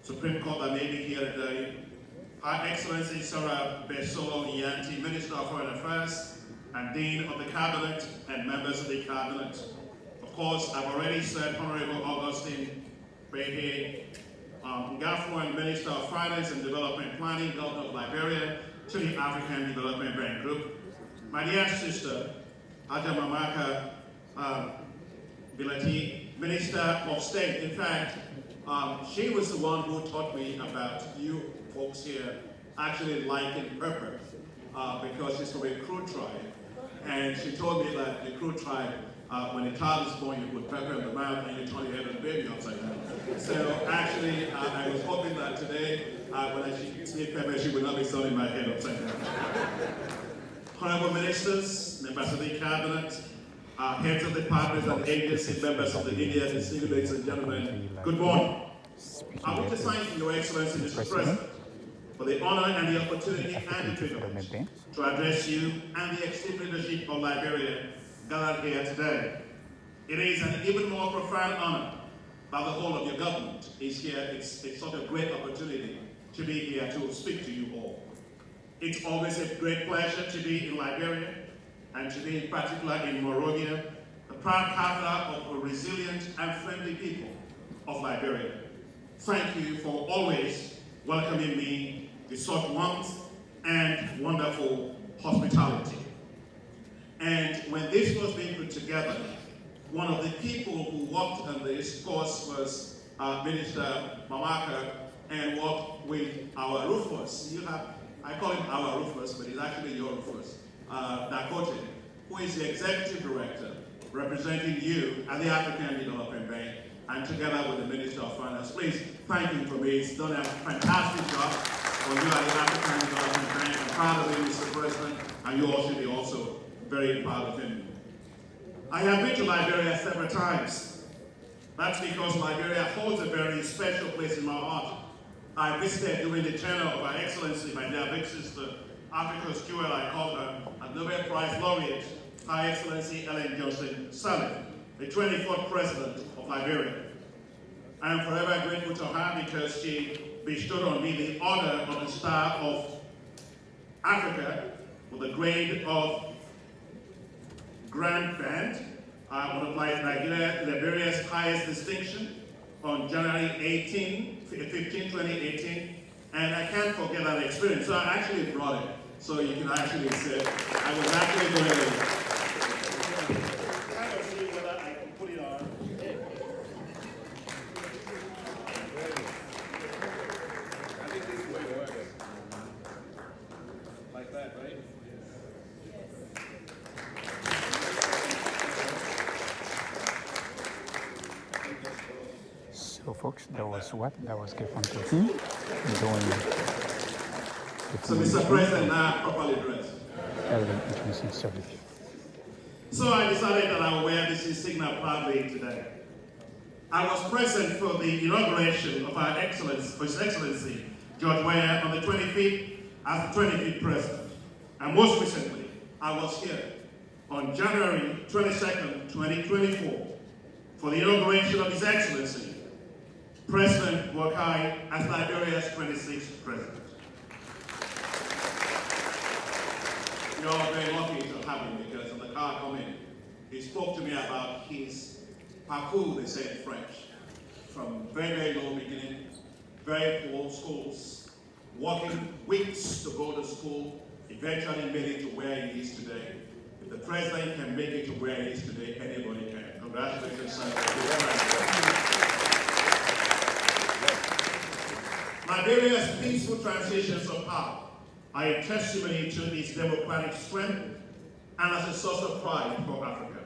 Supreme Court that may be here today, Her Excellency Sarah Besolo Iyanti, Minister of Foreign Affairs and Dean of the Cabinet and members of the Cabinet. Of course, I've already said Honorable Augustine Behe Ngafou, Minister of Finance and Development Planning, Governor of Liberia, to the African Development Bank Group. My dear sister, Ajamamaka Bilati, Minister of State. In fact, she was the one who taught me about you folks here actually liking pepper because she's from a Kru tribe. And she told me that the Kru tribe, when a child is born, you put pepper in the mouth and you turn your head of the baby upside down. So actually, I was hoping that today, when I see pepper, she would not be turning my head upside down. Honorable ministers, members of the cabinet, heads of departments and agencies, members of the media, distinguished ladies and gentlemen, good morning. I want to thank Your Excellency, Mr. President, for the honor and the opportunity and the privilege to address you and the esteemed leadership of Liberia gathered here today. It is an even more profound honor that the whole of your government is here. It's such a great opportunity to be here to speak to you all. It's always a great pleasure to be in Liberia, and to be in particular in Monrovia, the proud capital of a resilient and friendly people of Liberia. Thank you for always welcoming me with such warmth and wonderful hospitality. And when this was being put together, one of the people who worked on this course was Minister Mamaka, and worked with our Rufus. I call him our Rufus, but he's actually your Rufus, Dakote, who is the Executive Director representing you at the African Development Bank, and together with the Minister of Finance. Please thank him for me. He's done a fantastic job for you at the African Development Bank. I'm proud of him, Mr. President, and you all should be also very proud of him. I have been to Liberia several times. That's because Liberia holds a very special place in my heart. I visited during the tenure of Her Excellency, my dear big sister, Africa's jewel, I call her, a Nobel Prize laureate, Her Excellency Ellen Johnson Sirleaf, the 24th President of Liberia. I am forever grateful to her because she bestowed on me the honor of the Star of Africa with the grade of Grand Band, one of Liberia's highest distinction, on January 15, 2018, and I can't forget that experience. So I actually brought it, so you can actually say, I was actually going to kind of see whether I can put it on. I think this way works. Like that, right? So folks, that was what? That was Kefon Kofi doing. So Mr. President, now properly dressed. Information service. So I decided that I would wear this insignia proudly today. I was present for the inauguration of His Excellency George Weah on the 25th as the 25th President. And most recently, I was here on January 22nd, 2024 for the inauguration of His Excellency President Boakai as Liberia's 26th President. You're all very lucky to have him because in the car coming, he spoke to me about his parcours, they say in French, from very, very low beginning, very poor schools, working weeks to go to school, eventually made it to where he is today. If the president can make it to where he is today, anybody can. Congratulations, sir. Liberia's peaceful transitions of power are a testimony to its democratic strength and as a source of pride for Africa.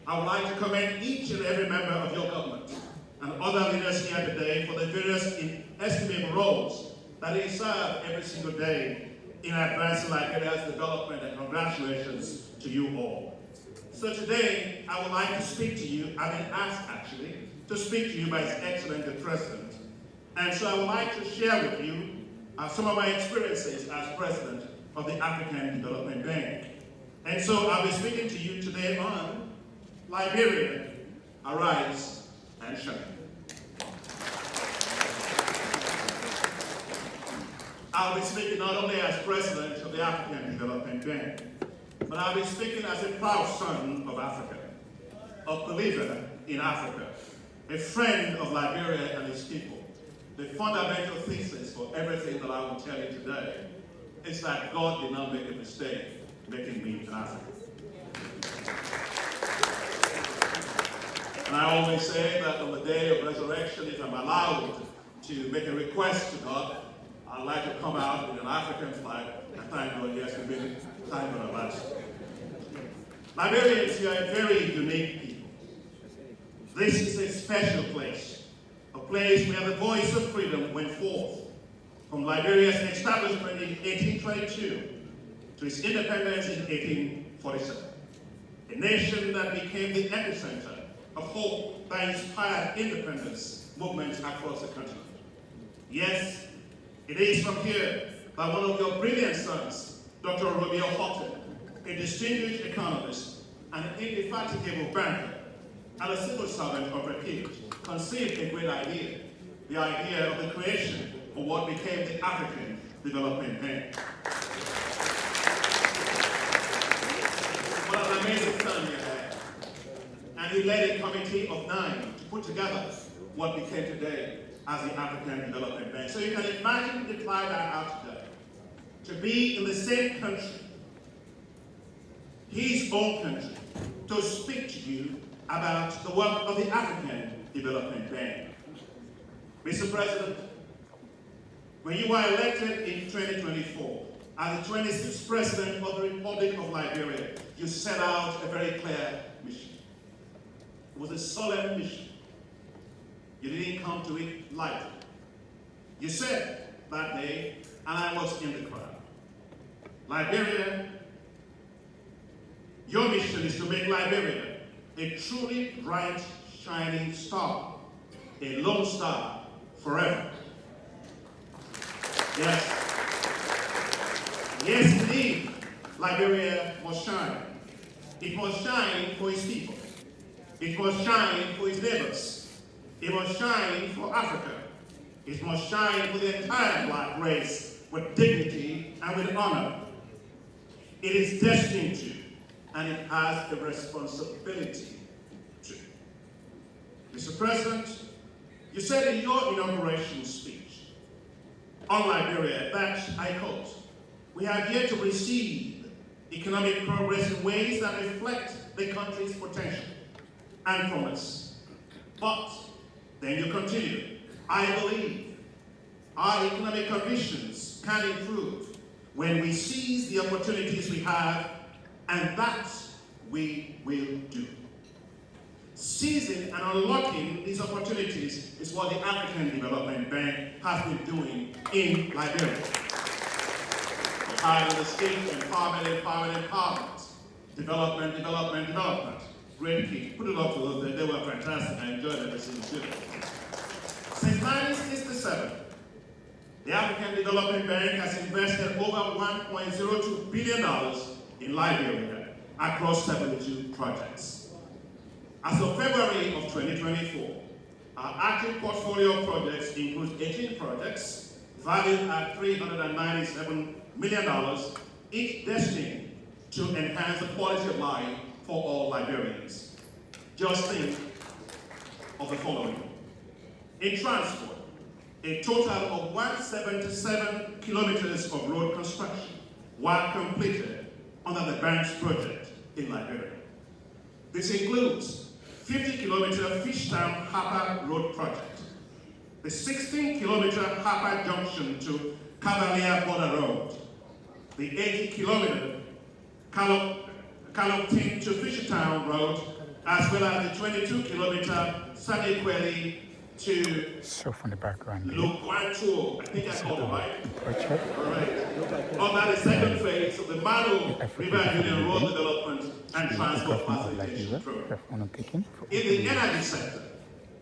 I would like to commend each and every member of your government and other leaders here today for the various inestimable roles that they serve every single day in advancing Liberia's development, and congratulations to you all. So today, I would like to speak to you, I've been asked actually, to speak to you by His Excellency the President. And so I would like to share with you some of my experiences as President of the African Development Bank. And so I'll be speaking to you today on Liberia, Arise and Shine. I'll be speaking not only as president of the African Development Bank, but I'll be speaking as a proud son of Africa, a believer in Africa, a friend of Liberia and its people. The fundamental thesis for everything that I will tell you today is that God did not make a mistake making me an African. And I always say that on the day of resurrection, if I'm allowed to make a request to God, I'd like to come out with an African flag and thank God, yes, we've been time for our last. Liberians, you are a very unique people. This is a special place, a place where the voice of freedom went forth from Liberia's establishment in 1822 to its independence in 1847. A nation that became the epicenter of hope that inspired independence movements across the continent. Yes, it is from here that one of your brilliant sons, Dr. Romeo Houghton, a distinguished economist and an indefatigable banker and a civil servant of repute, conceived a great idea, the idea of the creation of what became the African Development Bank. What an amazing son you had. And he led a committee of 9 to put together what became today as the African Development Bank. So you can imagine the pride I have today to be in the same country, his own country, to speak to you about the work of the African Development Bank. Mr. President, when you were elected in 2024 as the 26th President of the Republic of Liberia, you set out a very clear mission. It was a solemn mission. You didn't come to it lightly. You said that day, and I was in the crowd, Liberia, your mission is to make Liberia a truly bright, shining star, a lone star forever. Yes. Yes, indeed, Liberia must shine. It must shine for its people. It must shine for its neighbors. It must shine for Africa. It must shine for the entire black race with dignity and with honor. It is destined to, and it has a responsibility to. Mr. President, you said in your inauguration speech on Liberia that, I quote, "We have yet to receive economic progress in ways that reflect the country's potential and promise." But then you continue, "I believe our economic conditions can improve when we seize the opportunities we have, and that we will do." Seizing and unlocking these opportunities is what the African Development Bank has been doing in Liberia. High on the state, empowerment, empowerment, empowerment. Development, development, development. Great key. Put it up to those. They were fantastic. I enjoyed everything too. Since 1967, the African Development Bank has invested over $1.02 billion in Liberia across 72 projects. As of February of 2024, our active portfolio of projects includes 18 projects valued at $397 million, each destined to enhance the quality of life for all Liberians. Just think of the following. In transport, a total of 177 kilometers of road construction were completed under the bank's project in Liberia. This includes 50-kilometer Fishtown Harper Road project, the 16-kilometer Harper Junction to Cavalier Border Road, the 80-kilometer Caloptin to Fishertown Road, as well as the 22-kilometer Sanequeli to So from the background, Lukwantuo, I think I called it right. All right. Under the second phase of the Mano River Union Road Development and Transport Facilitation Program. In the energy sector,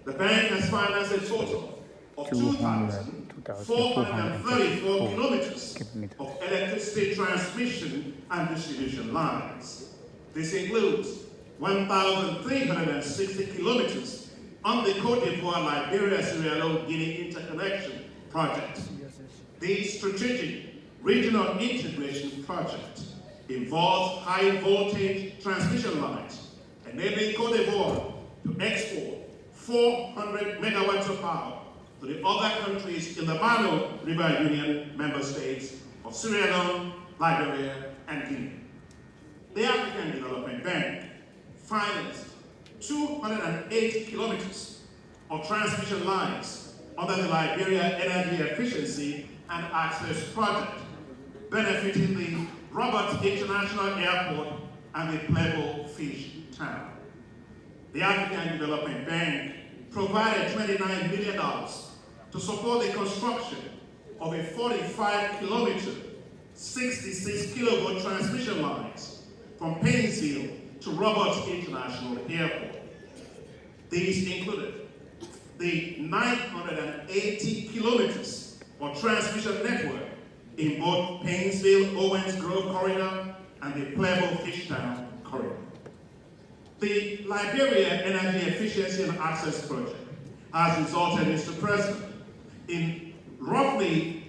the bank has financed a total of 2,434 kilometers of electricity transmission and distribution lines. This includes 1,360 kilometers on the Côte d'Ivoire, Liberia, Sierra Leone, Guinea interconnection project, The strategic regional integration project involves high voltage transmission lines, enabling Cote d'Ivoire to export 400 megawatts of power to the other countries in the Mano River Union member states of Sierra Leone, Liberia, and Guinea. The African Development Bank financed 208 kilometers of transmission lines under the Liberia Energy Efficiency and Access Project, benefiting the Roberts International Airport and the Plebo Fish Town. The African Development Bank provided $29 million to support the construction of a 45-kilometer, 66-kilovolt transmission lines from Painesville to Roberts International Airport. These included the 980 kilometers of transmission network in both Painesville-Owens Grove corridor and the Plebo Fishtown corridor. The Liberia Energy Efficiency and Access Project has resulted, Mr. President, in roughly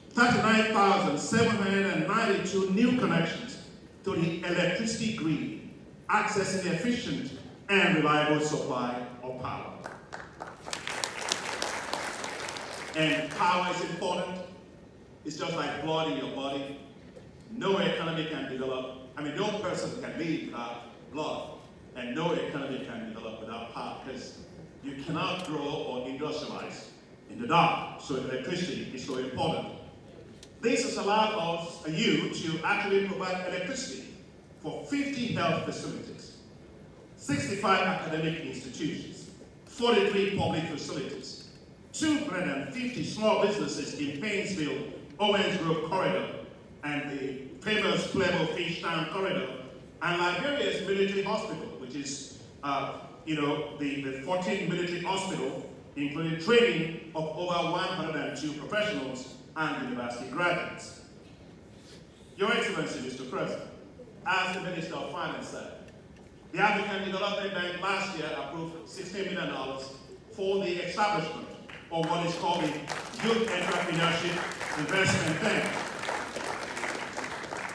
39,792 new connections to the electricity grid, accessing efficient and reliable supply of power. And power is important. It's just like blood in your body. No economy can develop, no person can live without blood, and no economy can develop without power, because you cannot grow or industrialize in the dark. So electricity is so important. This has allowed you to actually provide electricity for 50 health facilities, 65 academic institutions, 43 public facilities, 250 small businesses in Painesville, Owens Grove corridor, and the famous Plebo Fish Town corridor, and Liberia's military hospital, which is the 14th military hospital, including training of over 102 professionals and university graduates. Your Excellency, Mr. President, as the Minister of Finance said, the African Development Bank last year approved $16 million for the establishment of what is called the Youth Entrepreneurship Investment Bank.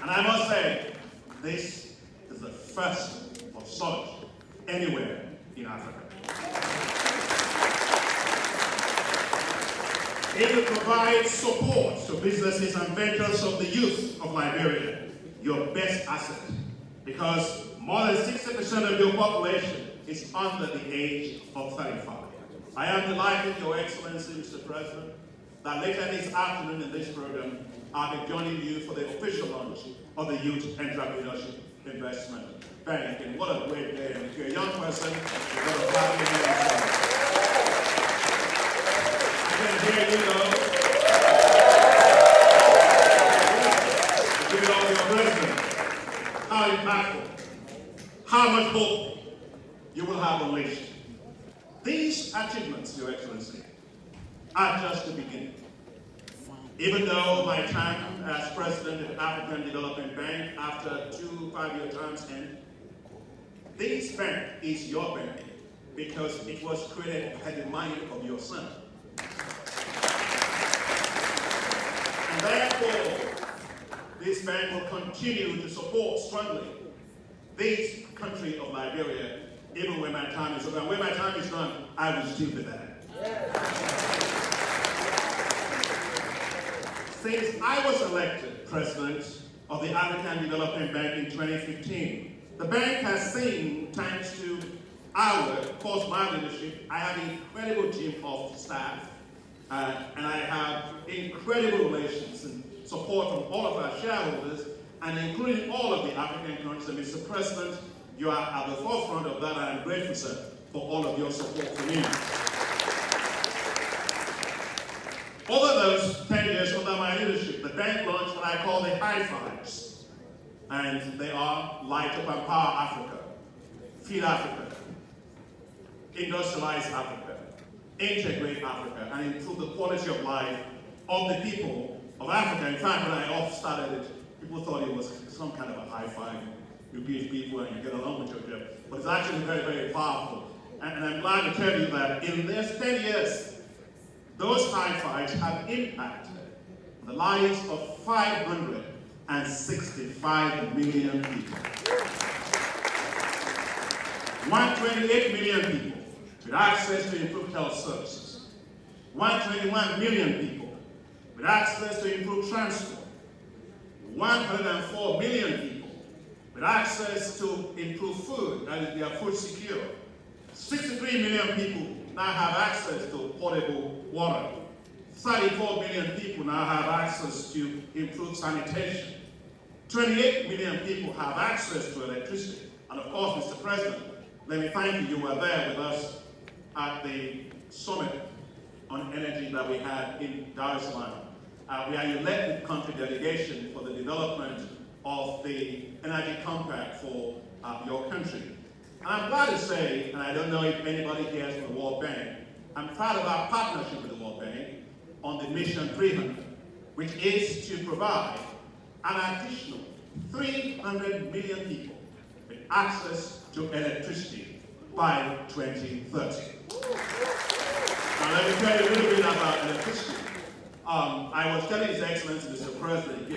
And I must say, this is the first of such anywhere in Africa. It will provide support to businesses and ventures of the youth of Liberia, your best asset, because more than 60% of your population is under the age of 35. I am delighted, Your Excellency, Mr. President, that later this afternoon in this program, I'll be joining you for the official launch of the Youth Entrepreneurship Investment Bank. And what a great day. And if you're a young person, you're going to clap your hands. I can hear you, though. Give it all to your president. How impactful. How much hope you will have unleashed. These achievements, Your Excellency, are just the beginning. Even though my time as President of the African Development Bank after 2 5-year terms end, this bank is your bank because it was created by the mind of your son. And therefore, this bank will continue to support strongly this country of Liberia, even when my time is over. And when my time is done, I will still be there. Since I was elected President of the African Development Bank in 2015, the bank has seen, thanks to my leadership, I have an incredible team of staff, and I have incredible relations and support from all of our shareholders, and including all of the African countries. And Mr. President, you are at the forefront of that. I am grateful, sir, for all of your support for me. Over those 10 years under my leadership, the bank launched what I call the high fives. And they are Light Up and Power Africa, Feed Africa, Industrialize Africa, Integrate Africa, and improve the quality of life of the people of Africa. In fact, when I started it, people thought it was some kind of a high five. You give people and you get along with your job. But it's actually very, very powerful. And I'm glad to tell you that in this 10 years, those high fives have impacted the lives of 565 million people. 128 million people with access to improved health services. 121 million people with access to improved transport. 104 million people with access to improved food, that is, they are food secure. 63 million people now have access to potable water. 34 million people now have access to improved sanitation. 28 million people have access to electricity. And of course, Mr. President, let me thank you. You were there with us at the summit on energy that we had in Dar es Salaam. We are elected country delegation for the development of the energy compact for your country. And I'm glad to say, and I don't know if anybody here is from the World Bank, I'm proud of our partnership with the World Bank on the Mission 300, which is to provide an additional 300 million people with access to electricity by 2030. Now let me tell you a little bit about electricity. I was telling His Excellency, Mr. President,